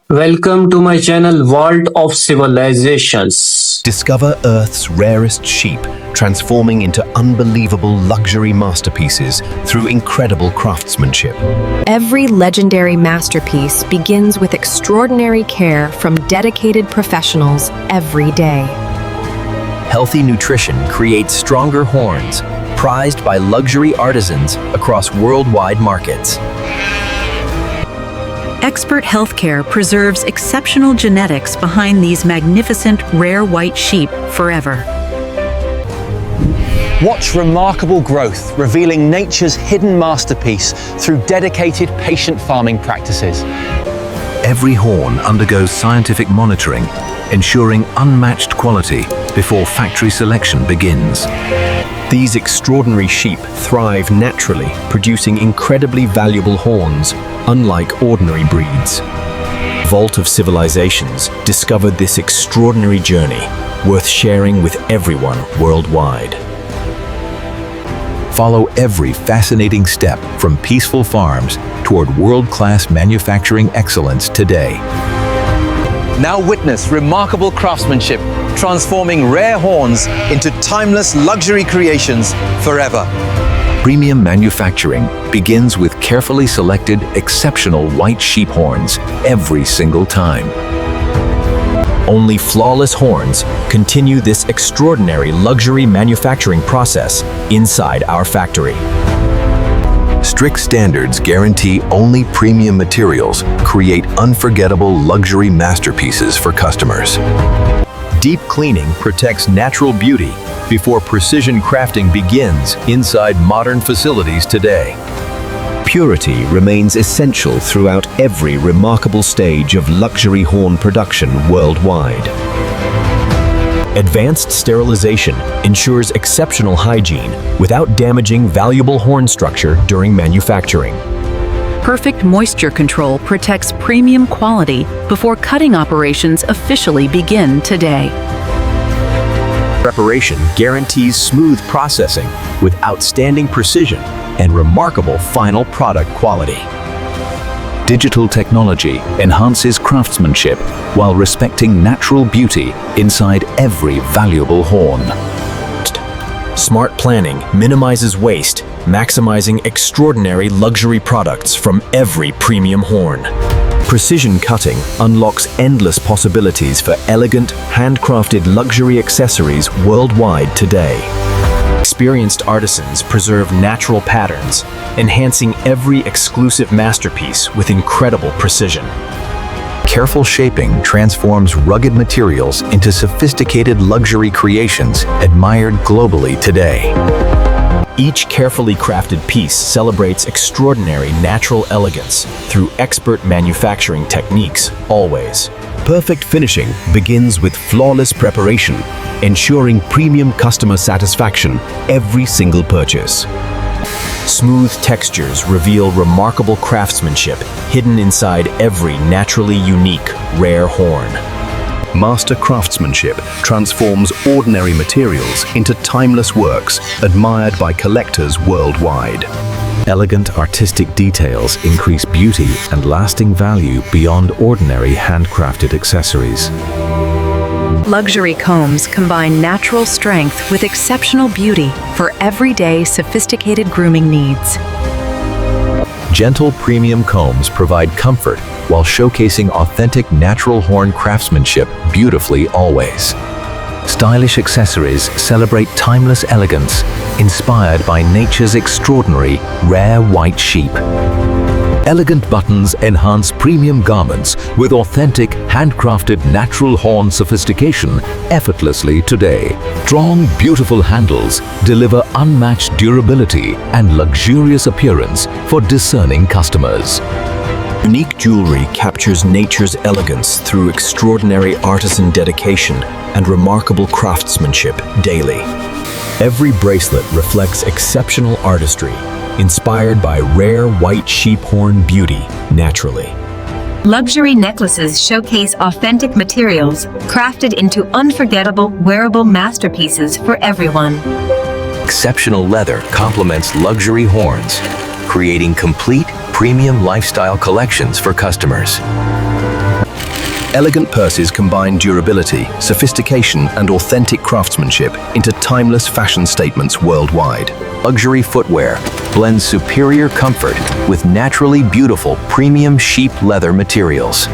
Welcome to my channel Vault of Civilizations. Discover Earth's rarest sheep, transforming into unbelievable luxury masterpieces through incredible craftsmanship. Every legendary masterpiece begins with extraordinary care from dedicated professionals every day. Healthy nutrition creates stronger horns, prized by luxury artisans across worldwide markets. Expert healthcare preserves exceptional genetics behind these magnificent rare white sheep forever. Watch remarkable growth, revealing nature's hidden masterpiece through dedicated patient farming practices. Every horn undergoes scientific monitoring, ensuring unmatched quality before factory selection begins. These extraordinary sheep thrive naturally, producing incredibly valuable horns, unlike ordinary breeds. Vault of Civilizations discovered this extraordinary journey, worth sharing with everyone worldwide. Follow every fascinating step from peaceful farms toward world-class manufacturing excellence today. Now witness remarkable craftsmanship, transforming rare horns into timeless luxury creations forever. Premium manufacturing begins with carefully selected, exceptional white sheep horns every single time. Only flawless horns continue this extraordinary luxury manufacturing process inside our factory. Strict standards guarantee only premium materials, create unforgettable luxury masterpieces for customers. Deep cleaning protects natural beauty before precision crafting begins inside modern facilities today. Purity remains essential throughout every remarkable stage of luxury horn production worldwide. Advanced sterilization ensures exceptional hygiene without damaging valuable horn structure during manufacturing. Perfect moisture control protects premium quality before cutting operations officially begin today. Preparation guarantees smooth processing with outstanding precision and remarkable final product quality. Digital technology enhances craftsmanship while respecting natural beauty inside every valuable horn. Smart planning minimizes waste, maximizing extraordinary luxury products from every premium horn. Precision cutting unlocks endless possibilities for elegant, handcrafted luxury accessories worldwide today. Experienced artisans preserve natural patterns, enhancing every exclusive masterpiece with incredible precision. Careful shaping transforms rugged materials into sophisticated luxury creations admired globally today. Each carefully crafted piece celebrates extraordinary natural elegance through expert manufacturing techniques, always. Perfect finishing begins with flawless preparation, ensuring premium customer satisfaction every single purchase. Smooth textures reveal remarkable craftsmanship hidden inside every naturally unique, rare horn. Master craftsmanship transforms ordinary materials into timeless works admired by collectors worldwide. Elegant artistic details increase beauty and lasting value beyond ordinary handcrafted accessories. Luxury combs combine natural strength with exceptional beauty for everyday sophisticated grooming needs. Gentle premium combs provide comfort while showcasing authentic natural horn craftsmanship beautifully always. Stylish accessories celebrate timeless elegance, inspired by nature's extraordinary, rare white sheep. Elegant buttons enhance premium garments with authentic, handcrafted natural horn sophistication effortlessly today. Strong, beautiful handles deliver unmatched durability and luxurious appearance for discerning customers. Unique jewelry captures nature's elegance through extraordinary artisan dedication and remarkable craftsmanship daily. Every bracelet reflects exceptional artistry, inspired by rare white sheep horn beauty naturally. Luxury necklaces showcase authentic materials crafted into unforgettable wearable masterpieces for everyone. Exceptional leather complements luxury horns, creating complete premium lifestyle collections for customers. Elegant purses combine durability, sophistication, and authentic craftsmanship into timeless fashion statements worldwide. Luxury footwear blends superior comfort with naturally beautiful premium sheep leather materials.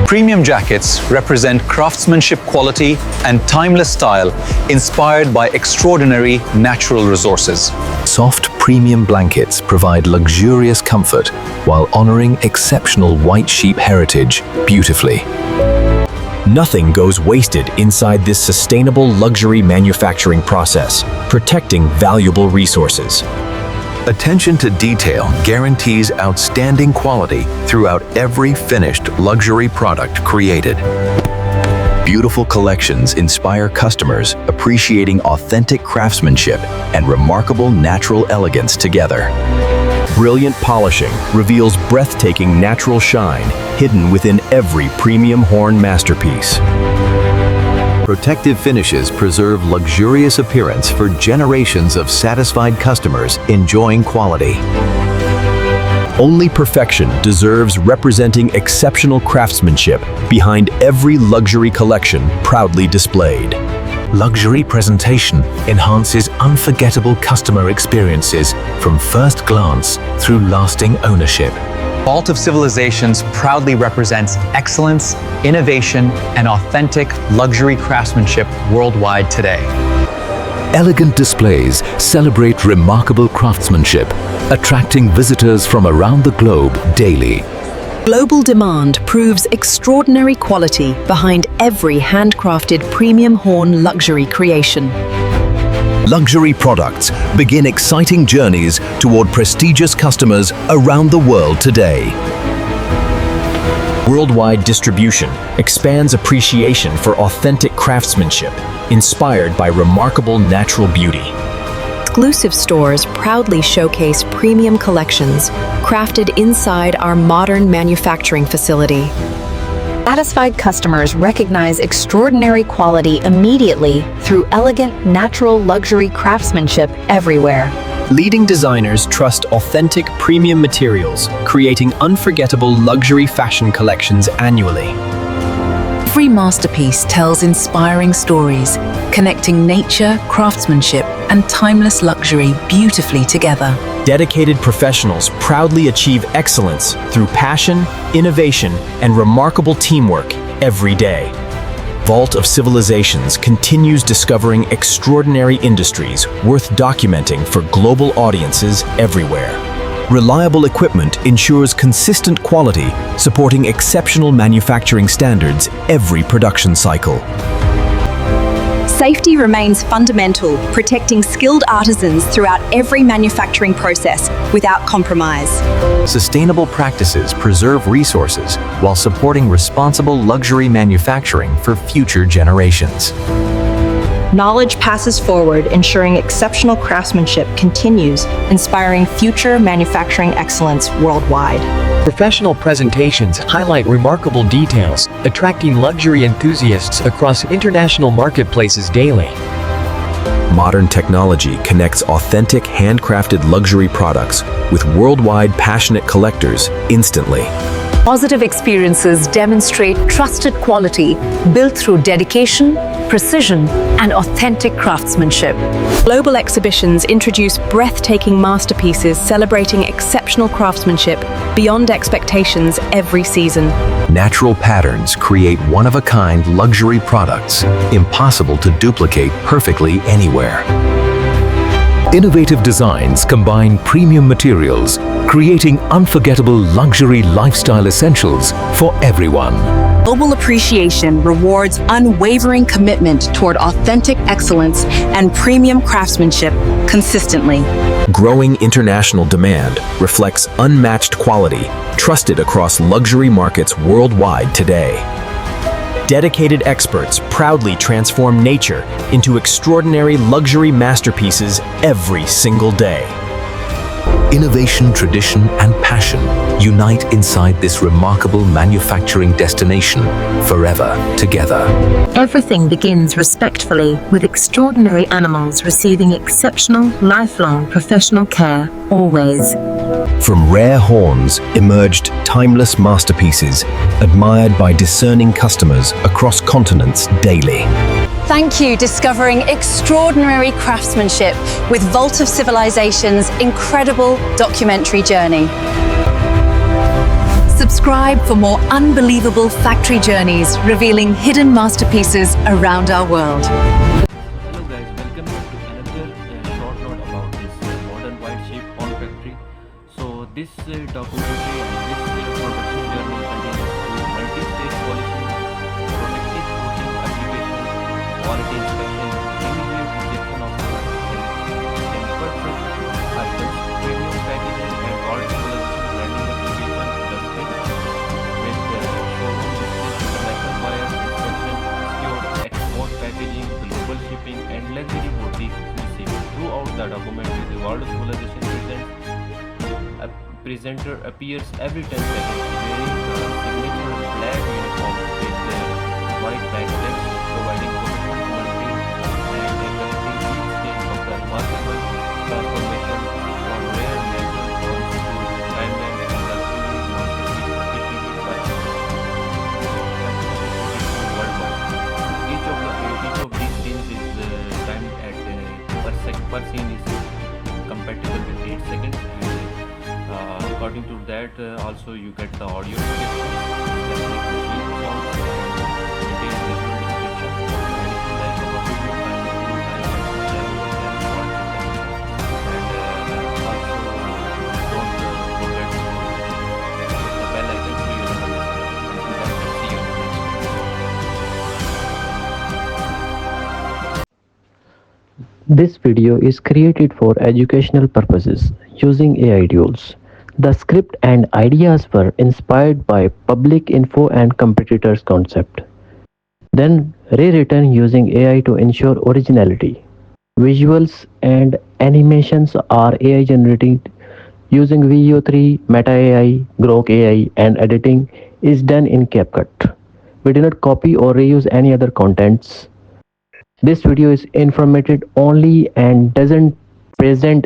Premium jackets represent craftsmanship quality and timeless style inspired by extraordinary natural resources. Soft premium blankets provide luxurious comfort while honoring exceptional white sheep heritage beautifully. Nothing goes wasted inside this sustainable luxury manufacturing process, protecting valuable resources. Attention to detail guarantees outstanding quality throughout every finished luxury product created. Beautiful collections inspire customers appreciating authentic craftsmanship and remarkable natural elegance together. Brilliant polishing reveals breathtaking natural shine hidden within every premium horn masterpiece. Protective finishes preserve luxurious appearance for generations of satisfied customers enjoying quality. Only perfection deserves representing exceptional craftsmanship behind every luxury collection proudly displayed. Luxury presentation enhances unforgettable customer experiences from first glance through lasting ownership. Vault of Civilizations proudly represents excellence, innovation, and authentic luxury craftsmanship worldwide today. Elegant displays celebrate remarkable craftsmanship, attracting visitors from around the globe daily. Global demand proves extraordinary quality behind every handcrafted premium horn luxury creation. Luxury products begin exciting journeys toward prestigious customers around the world today. Worldwide distribution expands appreciation for authentic craftsmanship, inspired by remarkable natural beauty. Exclusive stores proudly showcase premium collections crafted inside our modern manufacturing facility. Satisfied customers recognize extraordinary quality immediately through elegant, natural luxury craftsmanship everywhere. Leading designers trust authentic premium materials, creating unforgettable luxury fashion collections annually. Every masterpiece tells inspiring stories, connecting nature, craftsmanship, and timeless luxury beautifully together. Dedicated professionals proudly achieve excellence through passion, innovation, and remarkable teamwork every day. Vault of Civilizations continues discovering extraordinary industries worth documenting for global audiences everywhere. Reliable equipment ensures consistent quality, supporting exceptional manufacturing standards every production cycle. Safety remains fundamental, protecting skilled artisans throughout every manufacturing process without compromise. Sustainable practices preserve resources while supporting responsible luxury manufacturing for future generations. Knowledge passes forward, ensuring exceptional craftsmanship continues, inspiring future manufacturing excellence worldwide. Professional presentations highlight remarkable details, attracting luxury enthusiasts across international marketplaces daily. Modern technology connects authentic handcrafted luxury products with worldwide passionate collectors instantly. Positive experiences demonstrate trusted quality built through dedication, precision, and authentic craftsmanship. Global exhibitions introduce breathtaking masterpieces celebrating exceptional craftsmanship beyond expectations every season. Natural patterns create one-of-a-kind luxury products, impossible to duplicate perfectly anywhere. Innovative designs combine premium materials, creating unforgettable luxury lifestyle essentials for everyone. Global appreciation rewards unwavering commitment toward authentic excellence and premium craftsmanship consistently. Growing international demand reflects unmatched quality, trusted across luxury markets worldwide today. Dedicated experts proudly transform nature into extraordinary luxury masterpieces every single day. Innovation, tradition, and passion unite inside this remarkable manufacturing destination forever together. Everything begins respectfully with extraordinary animals receiving exceptional, lifelong professional care, always. From rare horns emerged timeless masterpieces, admired by discerning customers across continents daily. Thank you, discovering extraordinary craftsmanship with Vault of Civilization's incredible documentary journey. Subscribe for more unbelievable factory journeys revealing hidden masterpieces around our world. Hello guys, welcome back to another short note about this modern white sheep horn factory. So this documentary and this production journey continues through multi-stage polishing, protective coating application, quality inspection, immediate rejection of products, and perfect items, premium packaging and vault civilization branding application, the script with showroom display, international buyers, inspection, secure export packaging, global shipping and luxury boutique receiving. Throughout the documentary, the world of civilization presenter appears every 10 seconds wearing the signature black uniform with white bracelets, providing professional quality and connecting each stage of the remarkable transformation from rare natural horns to time-lapse and luxury masterpiece appreciated by worldwide. Each of these scenes is timed at per scene is compatible with 8 seconds, and according to that also you get the audio description, specific machine sounds and detailed visual description. Anything like about video time, view time, and level of them, and also don't forget to hit the bell icon so you never miss it. Until then, see you in the next video. This video is created for educational purposes using AI tools. The script and ideas were inspired by public info and competitors' concept, then rewritten using AI to ensure originality. Visuals and animations are AI generated using VO3, Meta AI, Grok AI, and editing is done in CapCut. We do not copy or reuse any other contents. This video is informative only and doesn't present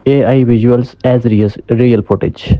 AI visuals as real footage.